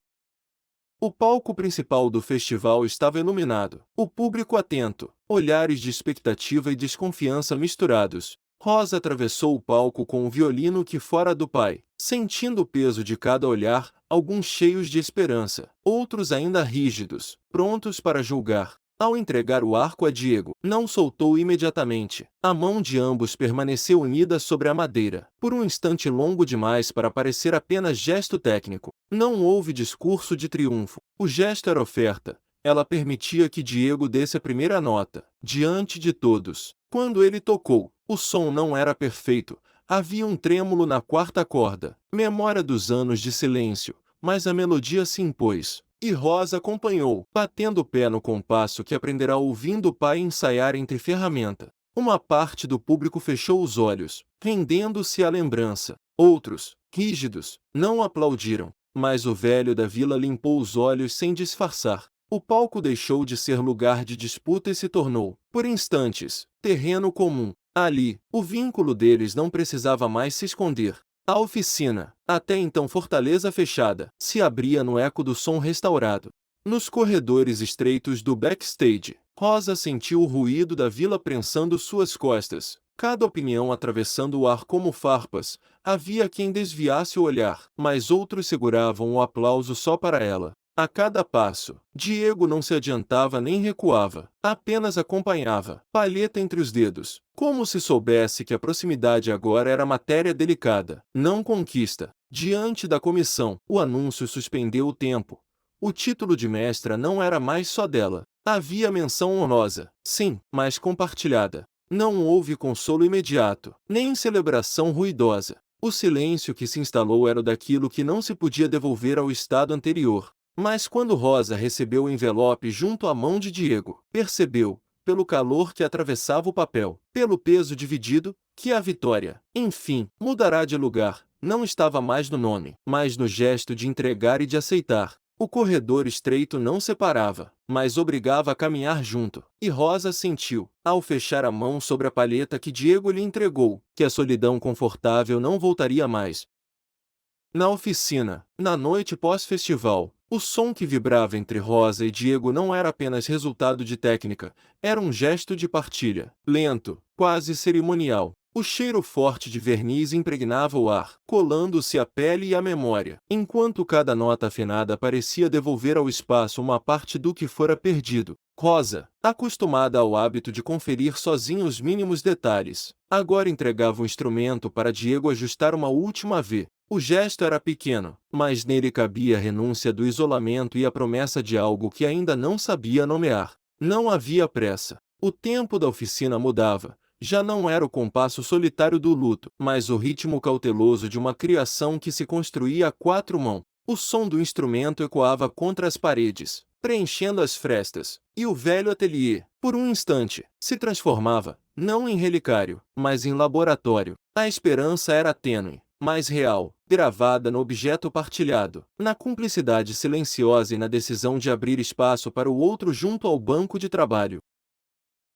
Speaker 1: O palco principal do festival estava iluminado, o público atento, olhares de expectativa e desconfiança misturados. Rosa atravessou o palco com o violino que fora do pai, sentindo o peso de cada olhar, alguns cheios de esperança, outros ainda rígidos, prontos para julgar. Ao entregar o arco a Diego, não soltou imediatamente. A mão de ambos permaneceu unida sobre a madeira, por um instante longo demais para parecer apenas gesto técnico. Não houve discurso de triunfo. O gesto era oferta. Ela permitia que Diego desse a primeira nota, diante de todos. Quando ele tocou, o som não era perfeito. Havia um trêmulo na quarta corda, memória dos anos de silêncio, mas a melodia se impôs. E Rosa acompanhou, batendo o pé no compasso que aprenderá ouvindo o pai ensaiar entre ferramenta. Uma parte do público fechou os olhos, rendendo-se à lembrança. Outros, rígidos, não aplaudiram, mas o velho da vila limpou os olhos sem disfarçar. O palco deixou de ser lugar de disputa e se tornou, por instantes, terreno comum. Ali, o vínculo deles não precisava mais se esconder. A oficina, até então fortaleza fechada, se abria no eco do som restaurado. Nos corredores estreitos do backstage, Rosa sentiu o ruído da vila prensando suas costas, cada opinião atravessando o ar como farpas. Havia quem desviasse o olhar, mas outros seguravam o aplauso só para ela. A cada passo, Diego não se adiantava nem recuava, apenas acompanhava, palheta entre os dedos, como se soubesse que a proximidade agora era matéria delicada, não conquista. Diante da comissão, o anúncio suspendeu o tempo. O título de mestra não era mais só dela. Havia menção honrosa, sim, mas compartilhada. Não houve consolo imediato, nem celebração ruidosa. O silêncio que se instalou era o daquilo que não se podia devolver ao estado anterior. Mas quando Rosa recebeu o envelope junto à mão de Diego, percebeu, pelo calor que atravessava o papel, pelo peso dividido, que a vitória, enfim, mudará de lugar, não estava mais no nome, mas no gesto de entregar e de aceitar. O corredor estreito não separava, mas obrigava a caminhar junto, e Rosa sentiu, ao fechar a mão sobre a palheta que Diego lhe entregou, que a solidão confortável não voltaria mais. Na oficina, na noite pós-festival, o som que vibrava entre Rosa e Diego não era apenas resultado de técnica, era um gesto de partilha, lento, quase cerimonial. O cheiro forte de verniz impregnava o ar, colando-se à pele e à memória, enquanto cada nota afinada parecia devolver ao espaço uma parte do que fora perdido. Rosa, acostumada ao hábito de conferir sozinha os mínimos detalhes, agora entregava o instrumento para Diego ajustar uma última vez. O gesto era pequeno, mas nele cabia a renúncia do isolamento e a promessa de algo que ainda não sabia nomear. Não havia pressa. O tempo da oficina mudava. Já não era o compasso solitário do luto, mas o ritmo cauteloso de uma criação que se construía a quatro mãos. O som do instrumento ecoava contra as paredes, preenchendo as frestas, e o velho ateliê, por um instante, se transformava, não em relicário, mas em laboratório. A esperança era tênue, mas real, gravada no objeto partilhado, na cumplicidade silenciosa e na decisão de abrir espaço para o outro junto ao banco de trabalho.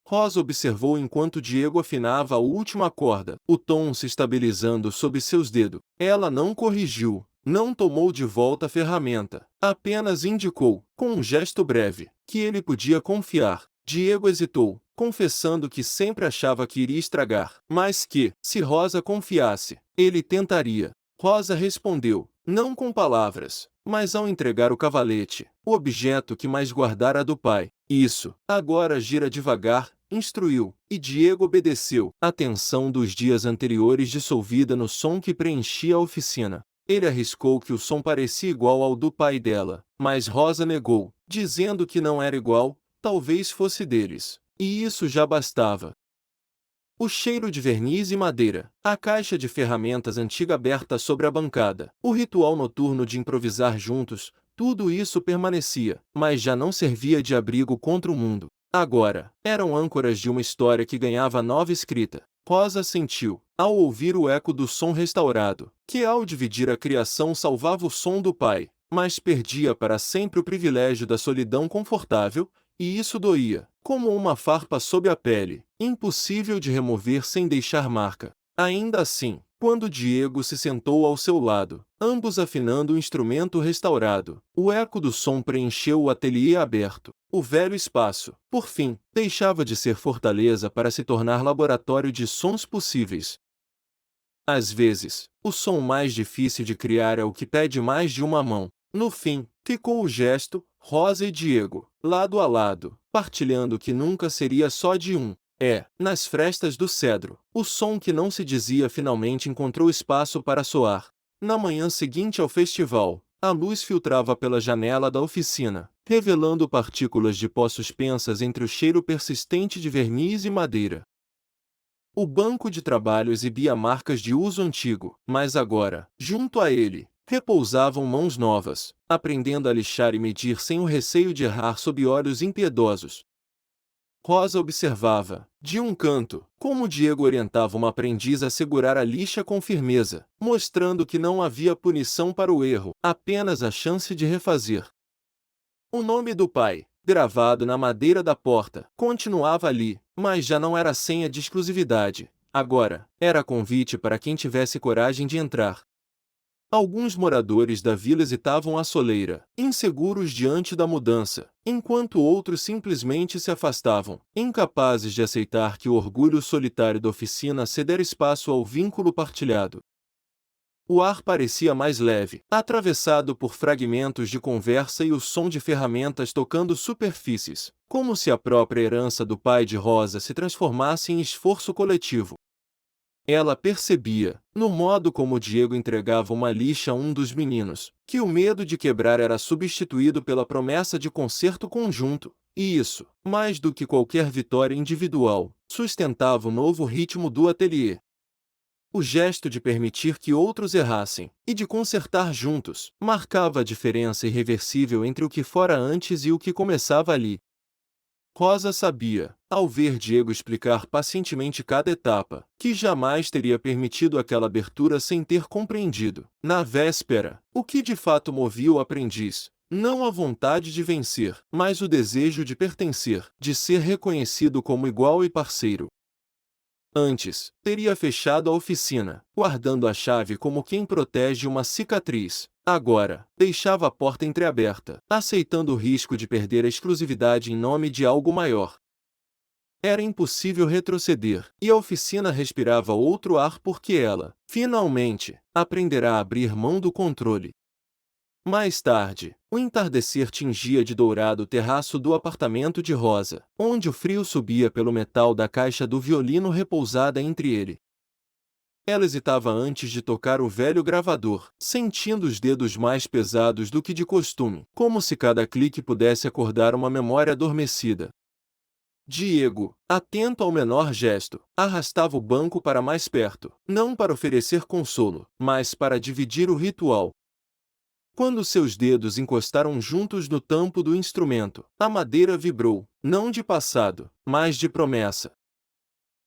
Speaker 1: Rosa observou enquanto Diego afinava a última corda, o tom se estabilizando sob seus dedos. Ela não corrigiu, não tomou de volta a ferramenta, apenas indicou, com um gesto breve, que ele podia confiar. Diego hesitou, confessando que sempre achava que iria estragar, mas que, se Rosa confiasse, ele tentaria. Rosa respondeu, não com palavras, mas ao entregar o cavalete, o objeto que mais guardara do pai. Isso, agora gira devagar, instruiu, e Diego obedeceu. A tensão dos dias anteriores dissolvida no som que preenchia a oficina. Ele arriscou que o som parecia igual ao do pai dela, mas Rosa negou, dizendo que não era igual, talvez fosse deles. E isso já bastava. O cheiro de verniz e madeira, a caixa de ferramentas antiga aberta sobre a bancada, o ritual noturno de improvisar juntos, tudo isso permanecia, mas já não servia de abrigo contra o mundo. Agora, eram âncoras de uma história que ganhava nova escrita. Rosa sentiu, ao ouvir o eco do som restaurado, que ao dividir a criação salvava o som do pai, mas perdia para sempre o privilégio da solidão confortável, e isso doía, como uma farpa sob a pele, impossível de remover sem deixar marca. Ainda assim, quando Diego se sentou ao seu lado, ambos afinando o instrumento restaurado, o eco do som preencheu o ateliê aberto. O velho espaço, por fim, deixava de ser fortaleza para se tornar laboratório de sons possíveis. Às vezes, o som mais difícil de criar é o que pede mais de uma mão. No fim, ficou o gesto, Rosa e Diego, lado a lado, partilhando que nunca seria só de um. Nas frestas do cedro, o som que não se dizia finalmente encontrou espaço para soar. Na manhã seguinte ao festival, a luz filtrava pela janela da oficina, revelando partículas de pó suspensas entre o cheiro persistente de verniz e madeira. O banco de trabalho exibia marcas de uso antigo, mas agora, junto a ele, repousavam mãos novas, aprendendo a lixar e medir sem o receio de errar sob olhos impiedosos. Rosa observava, de um canto, como Diego orientava uma aprendiz a segurar a lixa com firmeza, mostrando que não havia punição para o erro, apenas a chance de refazer. O nome do pai, gravado na madeira da porta, continuava ali, mas já não era senha de exclusividade. Agora, era convite para quem tivesse coragem de entrar. Alguns moradores da vila hesitavam à soleira, inseguros diante da mudança, enquanto outros simplesmente se afastavam, incapazes de aceitar que o orgulho solitário da oficina cedera espaço ao vínculo partilhado. O ar parecia mais leve, atravessado por fragmentos de conversa e o som de ferramentas tocando superfícies, como se a própria herança do pai de Rosa se transformasse em esforço coletivo. Ela percebia, no modo como Diego entregava uma lixa a um dos meninos, que o medo de quebrar era substituído pela promessa de conserto conjunto, e isso, mais do que qualquer vitória individual, sustentava o novo ritmo do ateliê. O gesto de permitir que outros errassem, e de consertar juntos, marcava a diferença irreversível entre o que fora antes e o que começava ali. Rosa sabia, ao ver Diego explicar pacientemente cada etapa, que jamais teria permitido aquela abertura sem ter compreendido, na véspera, o que de fato movia o aprendiz, não a vontade de vencer, mas o desejo de pertencer, de ser reconhecido como igual e parceiro. Antes, teria fechado a oficina, guardando a chave como quem protege uma cicatriz. Agora, deixava a porta entreaberta, aceitando o risco de perder a exclusividade em nome de algo maior. Era impossível retroceder, e a oficina respirava outro ar porque ela, finalmente, aprenderá a abrir mão do controle. Mais tarde, o entardecer tingia de dourado o terraço do apartamento de Rosa, onde o frio subia pelo metal da caixa do violino repousada entre ele. Ela hesitava antes de tocar o velho gravador, sentindo os dedos mais pesados do que de costume, como se cada clique pudesse acordar uma memória adormecida. Diego, atento ao menor gesto, arrastava o banco para mais perto, não para oferecer consolo, mas para dividir o ritual. Quando seus dedos encostaram juntos no tampo do instrumento, a madeira vibrou, não de passado, mas de promessa.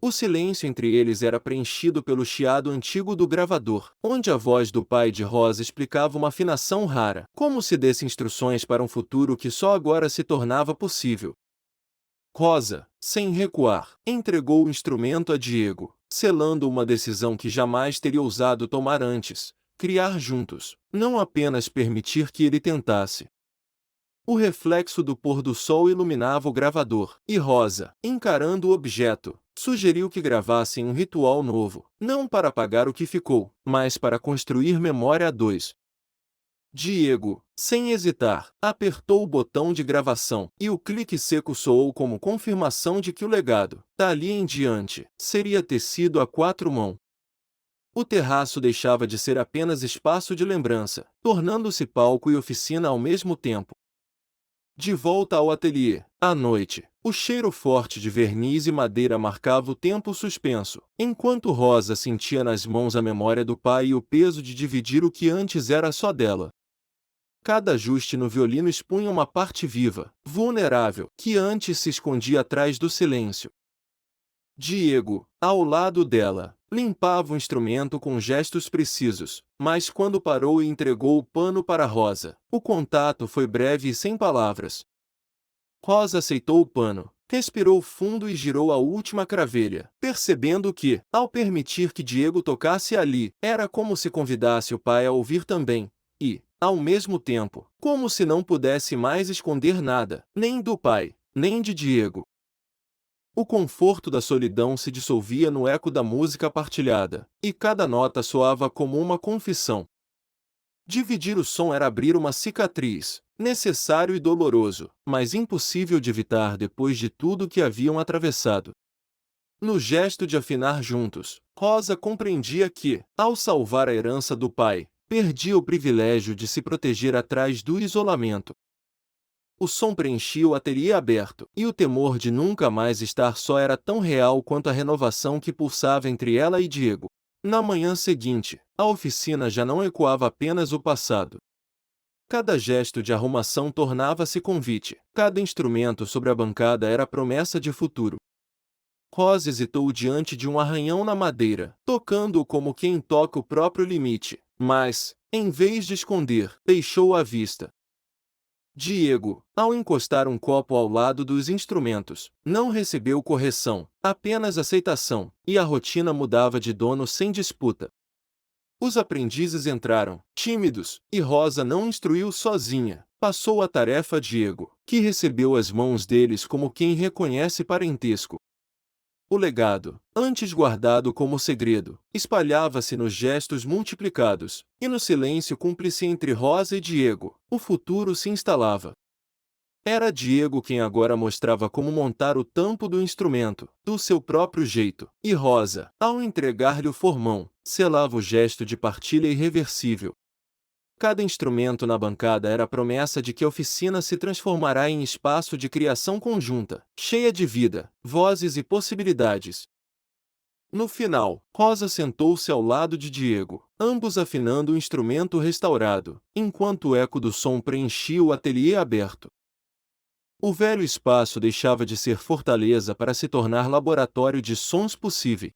Speaker 1: O silêncio entre eles era preenchido pelo chiado antigo do gravador, onde a voz do pai de Rosa explicava uma afinação rara, como se desse instruções para um futuro que só agora se tornava possível. Rosa, sem recuar, entregou o instrumento a Diego, selando uma decisão que jamais teria ousado tomar antes: criar juntos, não apenas permitir que ele tentasse. O reflexo do pôr do sol iluminava o gravador, e Rosa, encarando o objeto, sugeriu que gravassem um ritual novo, não para apagar o que ficou, mas para construir memória a dois. Diego, sem hesitar, apertou o botão de gravação, e o clique seco soou como confirmação de que o legado, dali em diante, seria tecido a quatro mãos. O terraço deixava de ser apenas espaço de lembrança, tornando-se palco e oficina ao mesmo tempo. De volta ao ateliê, à noite, o cheiro forte de verniz e madeira marcava o tempo suspenso, enquanto Rosa sentia nas mãos a memória do pai e o peso de dividir o que antes era só dela. Cada ajuste no violino expunha uma parte viva, vulnerável, que antes se escondia atrás do silêncio. Diego, ao lado dela, limpava o instrumento com gestos precisos, mas quando parou e entregou o pano para Rosa, o contato foi breve e sem palavras. Rosa aceitou o pano, respirou fundo e girou a última cravelha, percebendo que, ao permitir que Diego tocasse ali, era como se convidasse o pai a ouvir também, e, ao mesmo tempo, como se não pudesse mais esconder nada, nem do pai, nem de Diego. O conforto da solidão se dissolvia no eco da música partilhada, e cada nota soava como uma confissão. Dividir o som era abrir uma cicatriz, necessário e doloroso, mas impossível de evitar depois de tudo que haviam atravessado. No gesto de afinar juntos, Rosa compreendia que, ao salvar a herança do pai, perdia o privilégio de se proteger atrás do isolamento. O som preenchia o ateliê aberto, e o temor de nunca mais estar só era tão real quanto a renovação que pulsava entre ela e Diego. Na manhã seguinte, a oficina já não ecoava apenas o passado. Cada gesto de arrumação tornava-se convite, cada instrumento sobre a bancada era promessa de futuro. Rosa hesitou diante de um arranhão na madeira, tocando-o como quem toca o próprio limite, mas, em vez de esconder, deixou-o à vista. Diego, ao encostar um copo ao lado dos instrumentos, não recebeu correção, apenas aceitação, e a rotina mudava de dono sem disputa. Os aprendizes entraram, tímidos, e Rosa não instruiu sozinha, passou a tarefa a Diego, que recebeu as mãos deles como quem reconhece parentesco. O legado, antes guardado como segredo, espalhava-se nos gestos multiplicados, e no silêncio cúmplice entre Rosa e Diego, o futuro se instalava. Era Diego quem agora mostrava como montar o tampo do instrumento, do seu próprio jeito, e Rosa, ao entregar-lhe o formão, selava o gesto de partilha irreversível. Cada instrumento na bancada era a promessa de que a oficina se transformará em espaço de criação conjunta, cheia de vida, vozes e possibilidades. No final, Rosa sentou-se ao lado de Diego, ambos afinando o instrumento restaurado, enquanto o eco do som preenchia o ateliê aberto. O velho espaço deixava de ser fortaleza para se tornar laboratório de sons possíveis.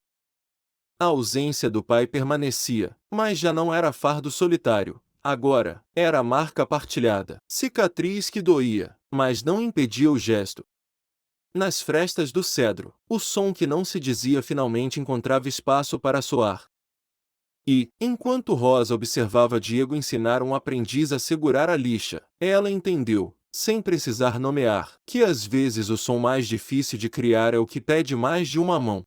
Speaker 1: A ausência do pai permanecia, mas já não era fardo solitário. Agora, era a marca partilhada, cicatriz que doía, mas não impedia o gesto. Nas frestas do cedro, o som que não se dizia finalmente encontrava espaço para soar. E, enquanto Rosa observava Diego ensinar um aprendiz a segurar a lixa, ela entendeu, sem precisar nomear, que às vezes o som mais difícil de criar é o que pede mais de uma mão.